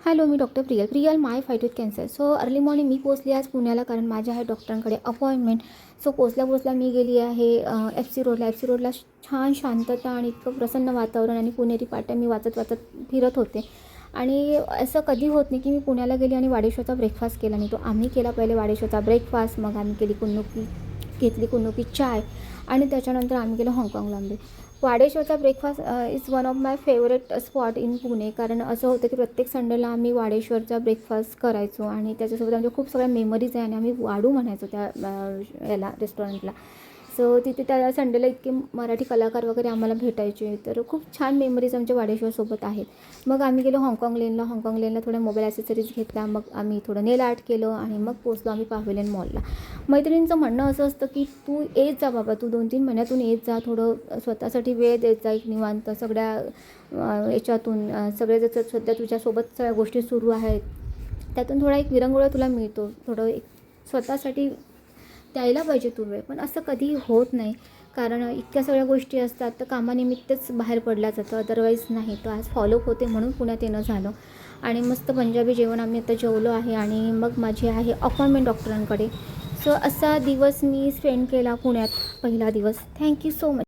Hello, मी doctor Priyal my fight with cancer. So early morning मी पोचली आज पुण्याला, कारण माझ्या आहे डॉक्टरांकडे अपॉइंटमेंट. सो पोचल्या मी गेली आहे एफ सी रोडला छान शांतता आणि इतकं प्रसन्न वातावरण आणि पुणेरी पाट्या मी वाचत फिरत होते. आणि असं कधी होत नाही की मी पुण्याला गेली आणि वाडेश्वरचा ब्रेकफास्ट केला नाही. तो आम्ही केला पहिले वाडेश्वरचा ब्रेकफास्ट, मग आम्ही घेतली कुन्नुकी चाय आणि त्याच्यानंतर आम्ही गेलो हाँगकाँगला. वाडेश्वरचा breakfast is one of my favourite spot in Pune. कारण असं होतं की प्रत्येक संडेला आम्ही वाडेश्वरचा ब्रेकफास्ट करायचो आणि त्याच्यासोबत आमच्या खूप सगळ्या मेमरीज आहे आणि आम्ही वाडू म्हणायचो त्या याला रेस्टॉरंटला. सो तिथे त्या संडेला इतके मराठी कलाकार वगैरे आम्हाला भेटायचे, तर खूप छान मेमरीज आमच्या वाडेश्वरसोबत आहेत. मग आम्ही गेलो हाँगकाँग लेनला थोड्या मोबाईल ॲसेसरीज घेतल्या, मग आम्ही थोडं नेल आर्ट केलं आणि मग पोचलो आम्ही पावेलियन मॉलला. मैत्रिणींचं म्हणणं असं असतं की तू येत जा बाबा, तू 2-3 महिन्यातून येत जा, थोडं स्वतःसाठी वेळ देत जा, एक निवांत सगळ्या याच्यातून सगळे जसं सध्या तुझ्यासोबत सगळ्या गोष्टी सुरू आहेत त्यातून थोडा एक विरंगुळा तुला मिळतो, थोडं एक स्वतःसाठी द्यायला पाहिजे तू वेळ. पण असं कधी होत नाही, कारण इतक्या सगळ्या गोष्टी असतात, तर कामानिमित्तच बाहेर पडल्या जातं, अदरवाईज नाही. तर आज फॉलोअप होते म्हणून पुण्यात येणं झालं. आणि मस्त पंजाबी जेवण आम्ही आता जेवलो आहे आणि मग माझी आहे अपॉइंटमेंट डॉक्टरांकडे. सो असा दिवस मी स्पेंड केला पुण्यात, पहिला दिवस. Thank you so much.